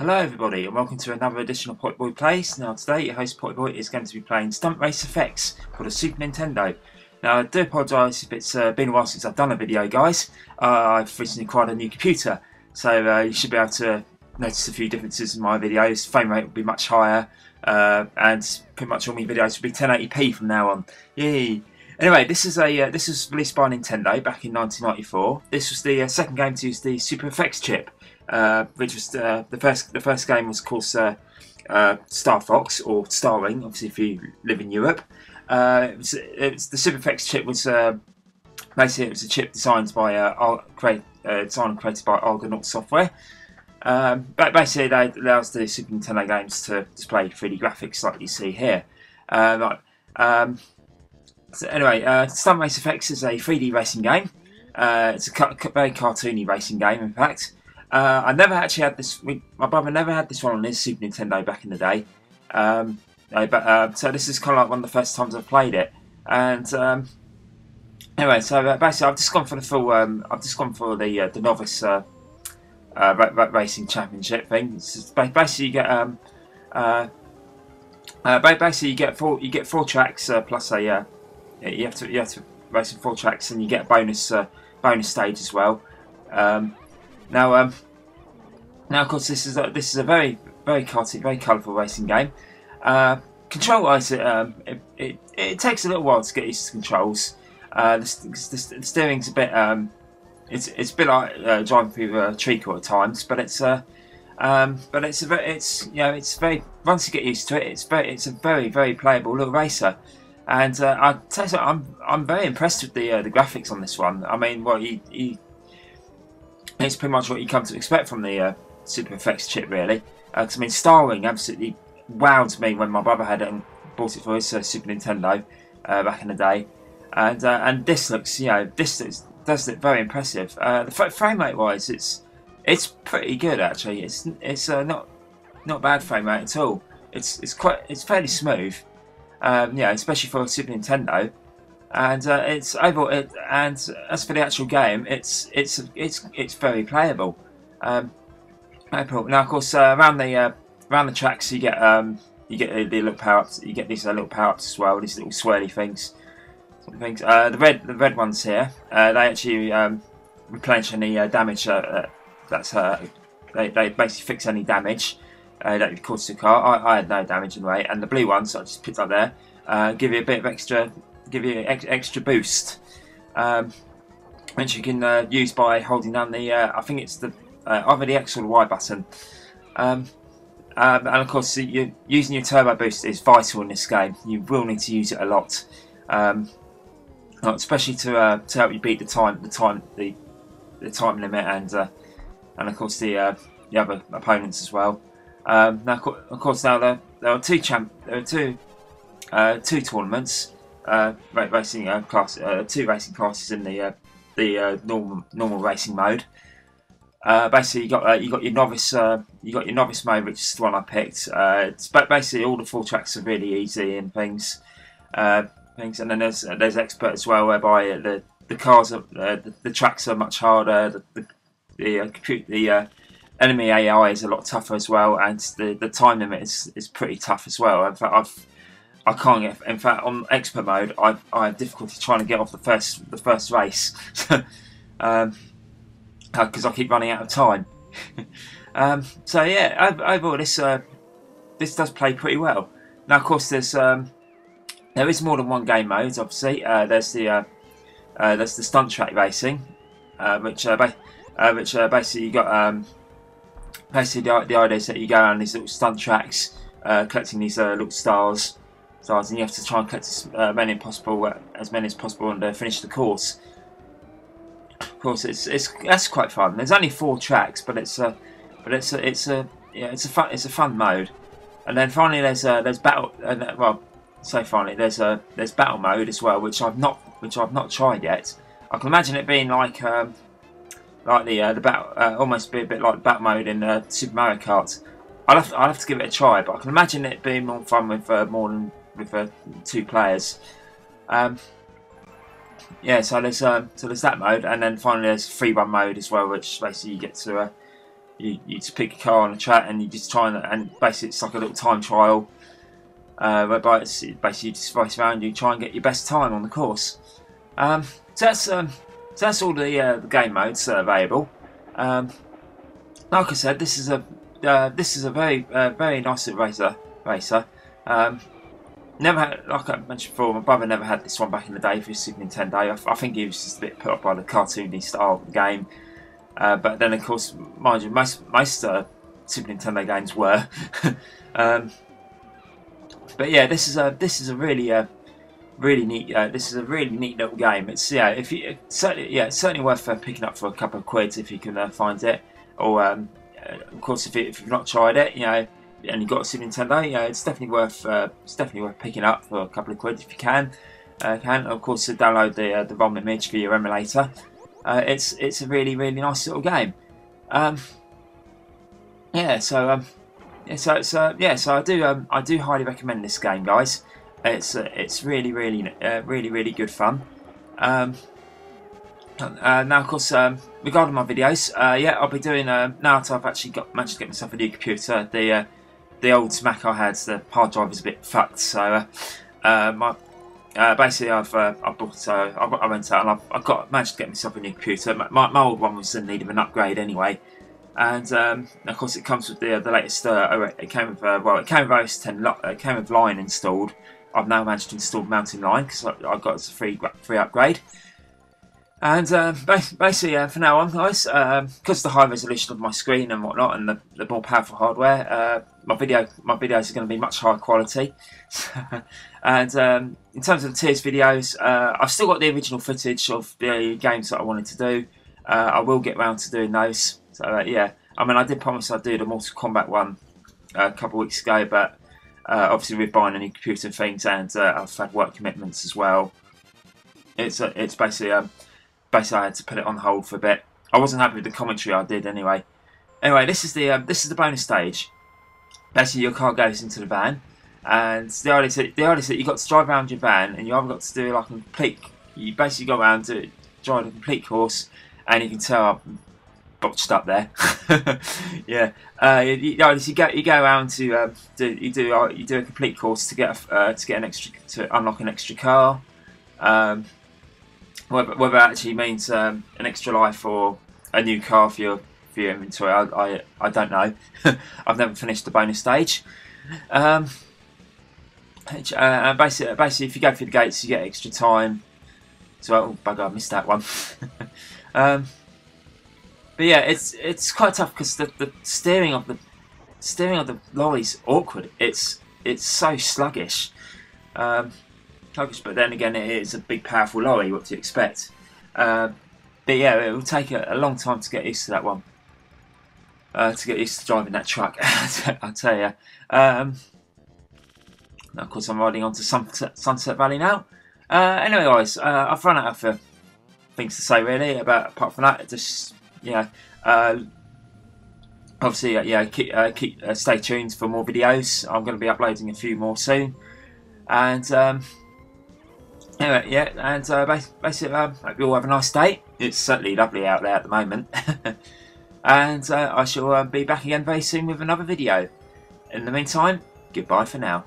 Hello everybody and welcome to another edition of Pottyboy Plays. Now today your host Pottyboy is going to be playing Stunt Race FX for the Super Nintendo. Now I do apologise if it's been a while since I've done a video, guys. I've recently acquired a new computer, so you should be able to notice a few differences in my videos. Frame rate will be much higher and pretty much all my videos will be 1080p from now on. Yay! Anyway, this was released by Nintendo back in 1994. This was the second game to use the SuperFX chip. Which was the first game was, of course, Star Fox or Starring. Obviously, if you live in Europe, the SuperFX chip was basically it was a chip designed by designed and created by Argonaut Software. But basically, it allows the Super Nintendo games to display 3D graphics like you see here. So anyway, Stunt Race FX is a 3D racing game. It's a very cartoony racing game, in fact. I never actually had this. My brother never had this one on his Super Nintendo back in the day. So this is kind of like one of the first times I've played it. And anyway, so basically, I've just gone for the full. I've just gone for the novice racing championship thing. It's just basically you get four tracks plus a you have to race in 4 tracks, and you get a bonus stage as well. Now, of course, this is a very cartoony, very colourful racing game. Control-wise, it takes a little while to get used to the controls. The steering's a bit it's a bit like driving through a treacle at times, but it's very once you get used to it, it's a very playable little racer. And I tell you what, I'm very impressed with the graphics on this one. I mean, it's pretty much what you come to expect from the SuperFX chip, really. Because I mean, Starring absolutely wowed me when my brother had it and bought it for his Super Nintendo back in the day. And this looks, does look very impressive. The frame rate wise, it's pretty good actually. It's not bad frame rate at all. It's fairly smooth. Especially for a Super Nintendo. And it's overall, and as for the actual game, it's very playable. Now, of course, around the tracks, you get the little power ups. You get these little power ups as well. These little swirly things. The red ones here, they actually replenish any damage. They basically fix any damage that you caused to the car. I had no damage anyway, and the blue ones I just picked up there give you a bit of extra. Give you an extra boost, which you can use by holding down the I think it's the either the X or the Y button. And of course, using your turbo boost is vital in this game. You will need to use it a lot, especially to help you beat the time limit, and of course the other opponents as well. Now, of course, there are two tournaments. Racing class, 2 racing classes in the normal racing mode. Basically, you got your novice mode, which is the one I picked. It's basically all the 4 tracks are really easy and things, and then there's expert as well, whereby the cars are the tracks are much harder. The enemy AI is a lot tougher as well, and the time limit is pretty tough as well. In fact, I can't get. In fact, on expert mode, I have difficulty trying to get off the first race, because I keep running out of time. So yeah, overall this does play pretty well. Now, of course, there is more than one game mode. Obviously, there's the stunt track racing, which basically you got basically the idea is that you go on these little stunt tracks, collecting these little stars, and you have to try and collect as many as possible and finish the course. Of course, that's quite fun. There's only 4 tracks, but it's a fun mode. And then finally, there's battle. There's battle mode as well, which I've not tried yet. I can imagine it being like the battle, almost be a bit like battle mode in Super Mario Kart. I'll have to give it a try, but I can imagine it being more fun with more than 2 players. So there's that mode, and then finally there's free run mode as well, which basically you get to you just pick a car on a track and you just try and basically it's like a little time trial, whereby it's basically you just race around, you try and get your best time on the course. So that's all the game modes that are available. Like I said, this is a very nice little racer. Never had, like I mentioned before, my brother never had this one back in the day for his Super Nintendo. I think he was just a bit put off by the cartoony style of the game. But then, of course, mind you, most Super Nintendo games were. But yeah, this is a really neat little game. It's it's certainly worth picking up for a couple of quid if you can find it. Or of course, if you've not tried it, and you've got a Super Nintendo, it's definitely worth picking up for a couple of quid if you can. Of course, to download the ROM image for your emulator. It's a really nice little game. So I do highly recommend this game, guys. It's really good fun. Now, of course, regarding my videos, I'll be doing now that I've actually managed to get myself a new computer. The old Mac I had, the hard drive is a bit fucked, so basically I went out and I've managed to get myself a new computer. My old one was in need of an upgrade anyway, and of course it comes with the latest. It came with OS 10. It came with Line installed. I've now managed to install Mountain Lion because I got a free upgrade. And basically, for now on, guys, because of the high resolution of my screen and whatnot, and the more powerful hardware, my videos are going to be much higher quality. And in terms of the tiers videos, I've still got the original footage of the games that I wanted to do. I will get round to doing those. So yeah, I mean, I did promise I'd do the Mortal Kombat one a couple of weeks ago, but obviously with buying a new computer and things, and I've had work commitments as well. It's basically I had to put it on hold for a bit. I wasn't happy with the commentary I did anyway. Anyway, this is the bonus stage. Basically, your car goes into the van, and the idea is that you've got to drive around your van, and you either got to do like a complete. You basically go around to drive a complete course, and you can tell I'm botched up there. Yeah, you go around to do a complete course to get to unlock an extra car. Whether that actually means an extra life or a new car for your inventory, I don't know. I've never finished the bonus stage. And basically, if you go through the gates, you get extra time. So, oh bugger, I missed that one. But yeah, it's quite tough because the steering of the lorry's awkward. It's so sluggish. But then again, it is a big, powerful lorry. What do you expect? But yeah, it will take a long time to get used to that one. To get used to driving that truck, I'll tell you. Now, of course, I'm riding onto Sunset Valley now. Anyway, guys, I've run out of things to say really. Apart from that, just obviously, stay tuned for more videos. I'm going to be uploading a few more soon, and. Anyway, yeah, and basically, hope you all have a nice day. It's certainly lovely out there at the moment. And I shall be back again very soon with another video. In the meantime, goodbye for now.